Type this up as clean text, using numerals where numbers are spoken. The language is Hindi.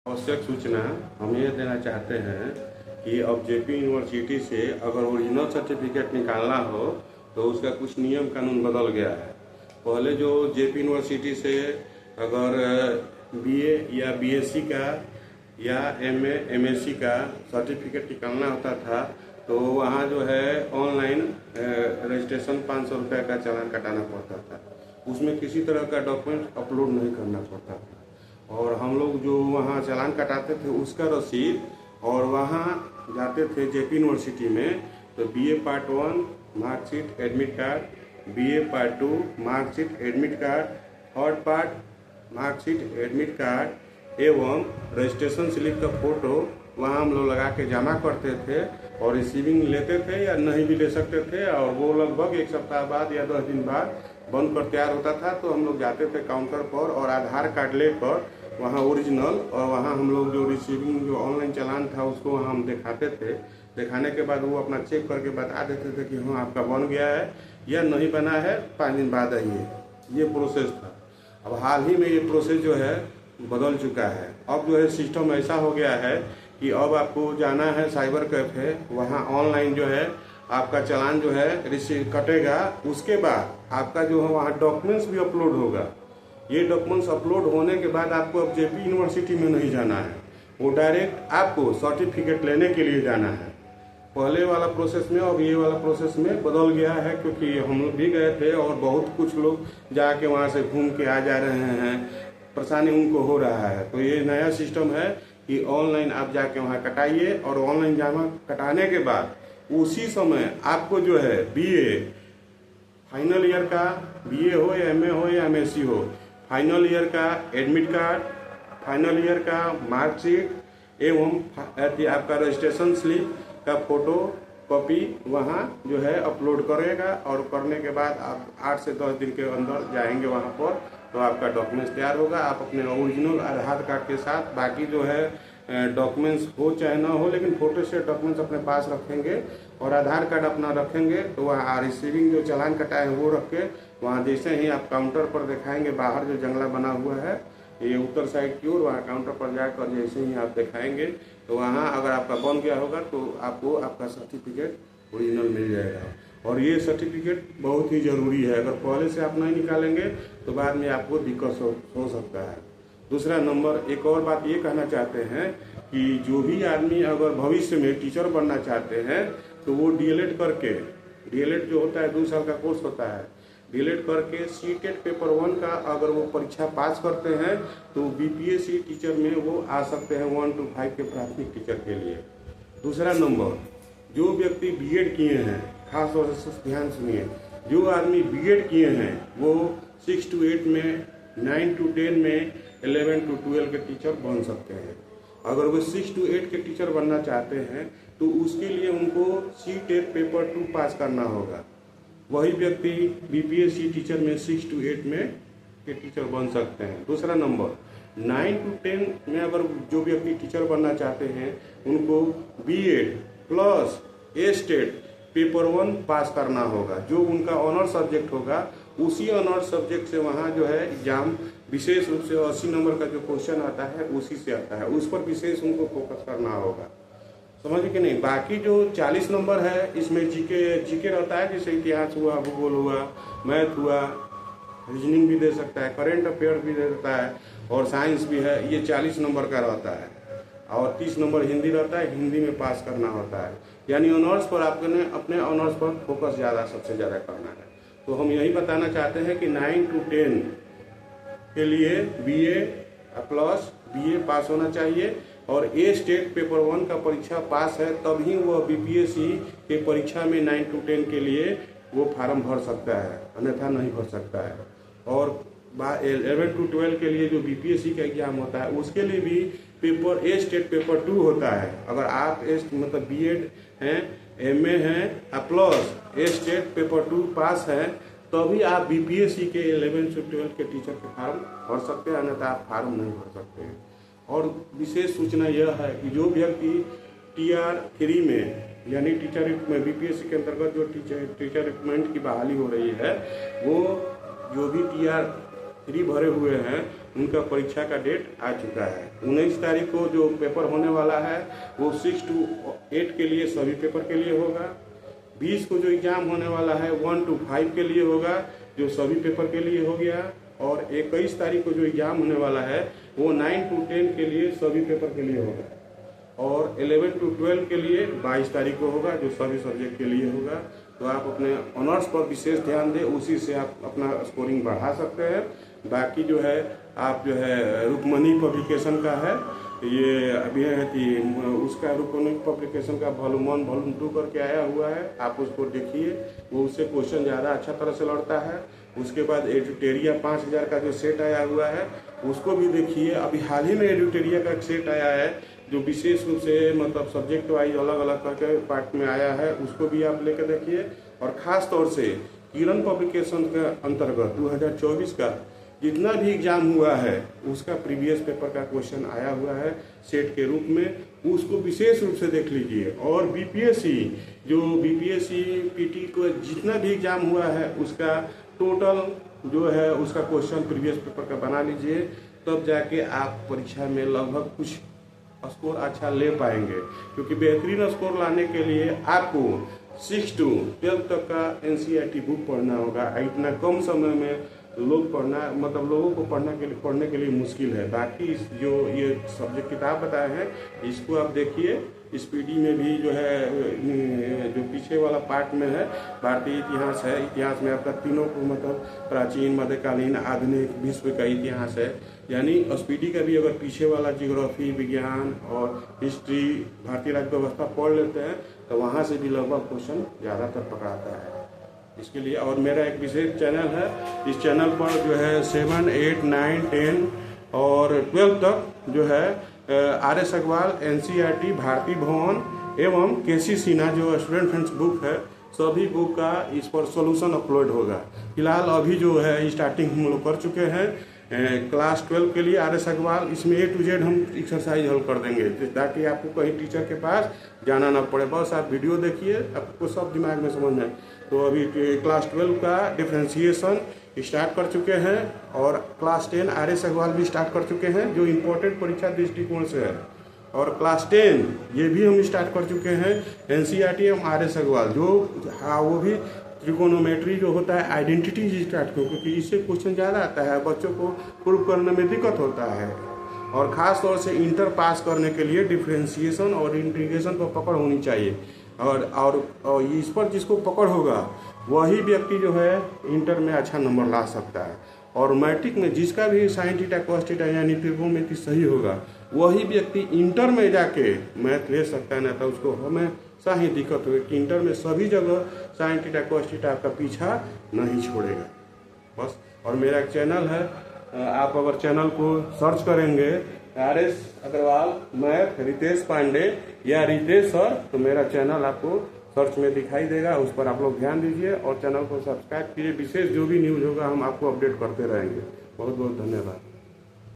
आवश्यक सूचना हम ये देना चाहते हैं कि अब जेपी यूनिवर्सिटी से अगर ओरिजिनल सर्टिफिकेट निकालना हो तो उसका कुछ नियम कानून बदल गया है। पहले जो जेपी यूनिवर्सिटी से अगर बीए या बीएससी का या एमए एमएससी का सर्टिफिकेट निकालना होता था तो वहाँ जो है ऑनलाइन रजिस्ट्रेशन 500 रुपये का चालान कटाना पड़ता था। उसमें किसी तरह का डॉक्यूमेंट अपलोड नहीं करना पड़ता था और हम लोग जो वहाँ चालान कटाते थे उसका रसीद और वहाँ जाते थे जेपी यूनिवर्सिटी में तो BA part 1 marksheet admit card, BA part 2 marksheet admit card, third part marksheet admit card एवं रजिस्ट्रेशन स्लिप का फोटो वहाँ हम लोग लगा के जमा करते थे और रिसीविंग लेते थे या नहीं भी ले सकते थे और वो लगभग एक सप्ताह बाद या 10 दिन बाद बनकर तैयार होता था। तो हम लोग जाते थे काउंटर पर और आधार कार्ड लेकर वहाँ ओरिजिनल और वहाँ हम लोग जो रिसीविंग जो ऑनलाइन चालान था उसको वहाँ हम दिखाते थे। दिखाने के बाद वो अपना चेक करके बता देते थे कि हाँ आपका बन गया है या नहीं बना है, 5 दिन बाद आइए। ये प्रोसेस था। अब हाल ही में ये प्रोसेस जो है बदल चुका है। अब जो है सिस्टम ऐसा हो गया है कि अब आपको जाना है साइबर कैफे, वहाँ ऑनलाइन जो है आपका चालान जो है रिसीव कटेगा, उसके बाद आपका जो है वहाँ डॉक्यूमेंट्स भी अपलोड होगा। ये डॉक्यूमेंट्स अपलोड होने के बाद आपको अब जेपी यूनिवर्सिटी में नहीं जाना है, वो डायरेक्ट आपको सर्टिफिकेट लेने के लिए जाना है। पहले वाला प्रोसेस में और ये वाला प्रोसेस में बदल गया है क्योंकि हम लोग भी गए थे और बहुत कुछ लोग जाके वहाँ से घूम के आ जा रहे हैं, परेशानी उनको हो रहा है। तो ये नया सिस्टम है कि ऑनलाइन आप जाके वहाँ कटाइए और ऑनलाइन जमा कटाने के बाद उसी समय आपको जो है बीए फाइनल ईयर का, बीए हो या एमए हो या एमएससी हो, फाइनल ईयर का एडमिट कार्ड, फाइनल ईयर का मार्कशीट एवं आपका रजिस्ट्रेशन स्लिप का फोटो कॉपी वहाँ जो है अपलोड करेगा और करने के बाद आप 8 से 10 दिन के अंदर जाएंगे वहाँ पर तो आपका डॉक्यूमेंट्स तैयार होगा। आप अपने ओरिजिनल आधार कार्ड के साथ बाकी जो है डॉक्यूमेंट्स हो चाहे ना हो लेकिन फोटो से डॉक्यूमेंट्स अपने पास रखेंगे और आधार कार्ड अपना रखेंगे। तो वहाँ रिसीविंग जो चालान कटाए हैं वो रख के वहाँ जैसे ही आप काउंटर पर दिखाएंगे, बाहर जो जंगला बना हुआ है ये उत्तर साइड की ओर, वहाँ काउंटर पर जाकर जैसे ही आप दिखाएंगे तो वहाँ अगर आपका बन गया होगा तो आपको आपका सर्टिफिकेट ओरिजिनल मिल जाएगा। और ये सर्टिफिकेट बहुत ही ज़रूरी है, अगर पहले से आप नहीं निकालेंगे तो बाद में आपको दिक्कत हो सकता है। दूसरा नंबर, एक और बात ये कहना चाहते हैं कि जो भी आदमी अगर भविष्य में टीचर बनना चाहते हैं तो वो डीएलएड करके, डीएलएड जो होता है 2 साल का कोर्स होता है, डीएलएड करके सीटेट पेपर 1 का अगर वो परीक्षा पास करते हैं तो बीपीएससी टीचर में वो आ सकते हैं 1 to 5 के प्राथमिक टीचर के लिए। दूसरा नंबर, जो व्यक्ति बीएड किए हैं, खास तौर से ध्यान सुनिए, जो आदमी बीएड किए हैं वो 6 to 8 में, 9 to 10 में, 11 to 12 के टीचर बन सकते हैं। अगर वो 6 to 8 के टीचर बनना चाहते हैं तो उसके लिए उनको सीटेट पेपर 2 पास करना होगा। वही व्यक्ति बीपीएससी टीचर में 6 to 8 में के टीचर बन सकते हैं। दूसरा नंबर, 9 to 10 में अगर जो व्यक्ति टीचर बनना चाहते हैं उनको बीएड प्लस ए स्टेट पेपर 1 पास करना होगा। जो उनका ऑनर सब्जेक्ट होगा उसी ऑनर सब्जेक्ट से वहाँ जो है एग्जाम विशेष रूप से 80 नंबर का जो क्वेश्चन आता है उसी से आता है, उस पर विशेष उनको फोकस करना होगा। समझ कि नहीं? बाकी जो 40 नंबर है इसमें जीके रहता है, जैसे इतिहास हुआ, भूगोल हुआ, मैथ हुआ, रीजनिंग भी दे सकता है, करंट अफेयर भी दे देता है और साइंस भी है। ये 40 नंबर का रहता है और 30 नंबर हिंदी रहता है, हिंदी में पास करना होता है। यानी ऑनर्स पर आपने अपने ऑनर्स पर फोकस सबसे ज़्यादा करना है। तो हम यही बताना चाहते हैं कि 9 to 10 के लिए बीए प्लस बीए पास होना चाहिए और ए स्टेट पेपर 1 का परीक्षा पास है तभी वह बीपीएससी के परीक्षा में 9 to 10 के लिए वो फार्म भर सकता है, अन्यथा नहीं भर सकता है। और 11 to 12 के लिए जो बीपीएससी का एग्जाम होता है उसके लिए भी पेपर ए स्टेट पेपर 2 होता है। अगर आप मतलब बीएड हैं, एमए हैं प्लस ए स्टेट पेपर 2 पास हैं तभी आप बीपीएससी के 11 से 12 के टीचर के फार्म भर सकते हैं, अन्यथा आप फार्म नहीं भर सकते हैं। और विशेष सूचना यह है कि जो व्यक्ति टीआर 3 में यानी टीचर में बीपीएससी के अंतर्गत जो टीचर रिक्रूटमेंट की बहाली हो रही है वो जो भी टीआर 3 भरे हुए हैं उनका परीक्षा का डेट आ चुका है। 19 तारीख को जो पेपर होने वाला है वो 6 to 8 के लिए सभी पेपर के लिए होगा। 20 को जो एग्जाम होने वाला है 1 to 5 के लिए होगा, जो सभी पेपर के लिए हो गया। और 21 तारीख को जो एग्जाम होने वाला है वो 9 to 10 के लिए सभी पेपर के लिए होगा। और 11 to 12 के लिए 22 तारीख को होगा, जो सभी सब्जेक्ट के लिए होगा। तो आप अपने ऑनर्स पर विशेष ध्यान दें, उसी से आप अपना स्कोरिंग बढ़ा सकते हैं। बाकी जो है आप जो है रुक्मणी पब्लिकेशन का है, ये अभी है कि उसका रुक्मणी पब्लिकेशन का वॉल्यूम 1 वॉल्यूम 2 करके आया हुआ है, आप उसको देखिए, वो उससे क्वेश्चन ज़्यादा अच्छा तरह से लड़ता है। उसके बाद एडिटेरिया 5000 का जो सेट आया हुआ है उसको भी देखिए। अभी हाल ही में एडिटेरिया का एक सेट आया है जो विशेष रूप से मतलब सब्जेक्ट वाइज अलग अलग करके पार्ट में आया है, उसको भी आप लेकर देखिए। और ख़ास तौर से किरण पब्लिकेशन के अंतर्गत 2024 का जितना भी एग्जाम हुआ है उसका प्रीवियस पेपर का क्वेश्चन आया हुआ है सेट के रूप में, उसको विशेष रूप से देख लीजिए। और बीपीएससी पीटी को जितना भी एग्जाम हुआ है उसका टोटल जो है उसका क्वेश्चन प्रीवियस पेपर का बना लीजिए, तब जाके आप परीक्षा में लगभग कुछ स्कोर अच्छा ले पाएंगे। क्योंकि बेहतरीन स्कोर लाने के लिए आपको 6 to 12 तक का एनसीईआरटी बुक पढ़ना होगा। इतना कम समय में लोगों को पढ़ने के लिए मुश्किल है। बाकी जो ये सब्जेक्ट किताब बताए हैं इसको आप देखिए। स्पीडी में भी जो है जो पीछे वाला पार्ट में है भारतीय इतिहास है, इतिहास में आपका तीनों को मतलब प्राचीन, मध्यकालीन, आधुनिक, विश्व का इतिहास है। यानी स्पीडी का भी अगर पीछे वाला जियोग्राफी, विज्ञान और हिस्ट्री, भारतीय राज्य व्यवस्था पढ़ लेते हैं तो वहाँ से भी लगभग क्वेश्चन ज़्यादातर पकड़ाता है। इसके लिए और मेरा एक विशेष चैनल है, इस चैनल पर जो है 7, 8, 9, 10 और 12 तक जो है RS अग्रवाल, NCERT, भारती भवन एवं KC सिन्हा जो स्टूडेंट फ्रेंड्स बुक है, सभी बुक का इस पर सॉल्यूशन अपलोड होगा। फिलहाल अभी जो है स्टार्टिंग हम लोग कर चुके हैं क्लास 12 के लिए RS अग्रवाल, इसमें A to Z हम एक्सरसाइज हल कर देंगे ताकि आपको कहीं टीचर के पास जाना ना पड़े। बस आप वीडियो देखिए, आपको सब दिमाग में समझ में। तो अभी क्लास 12 का डिफ्रेंशिएशन स्टार्ट कर चुके हैं और क्लास 10 RS अग्रवाल भी स्टार्ट कर चुके हैं जो इम्पोर्टेंट परीक्षा दृष्टिकोण से है। और क्लास 10 ये भी हम स्टार्ट कर चुके हैं NCERT एवं RS अग्रवाल, जो हाँ वो भी ट्रिकोनोमेट्री जो होता है आइडेंटिटी स्टार्ट करो, क्योंकि इससे क्वेश्चन ज़्यादा आता है, बच्चों को प्रूव करने में दिक्कत होता है। और ख़ास तौर से इंटर पास करने के लिए डिफ्रेंशिएशन और इंटीग्रेशन पर पकड़ होनी चाहिए। और इस पर जिसको पकड़ होगा वही व्यक्ति जो है इंटर में अच्छा नंबर ला सकता है। और मैट्रिक में जिसका भी साइन थीटा कॉस थीटा यानी ट्रिग्नोमेट्री सही होगा वही व्यक्ति इंटर में जाके मैथ ले सकता है, ना तो उसको हमेशा ही दिक्कत होगी कि इंटर में सभी जगह साइन थीटा कॉस थीटा आपका पीछा नहीं छोड़ेगा। बस। और मेरा एक चैनल है, आप अगर चैनल को सर्च करेंगे RS अग्रवाल मैथ रितेश पांडे या रितेश सर, तो मेरा चैनल आपको सर्च में दिखाई देगा, उस पर आप लोग ध्यान दीजिए और चैनल को सब्सक्राइब कीजिए। विशेष जो भी न्यूज़ होगा हम आपको अपडेट करते रहेंगे। बहुत बहुत धन्यवाद।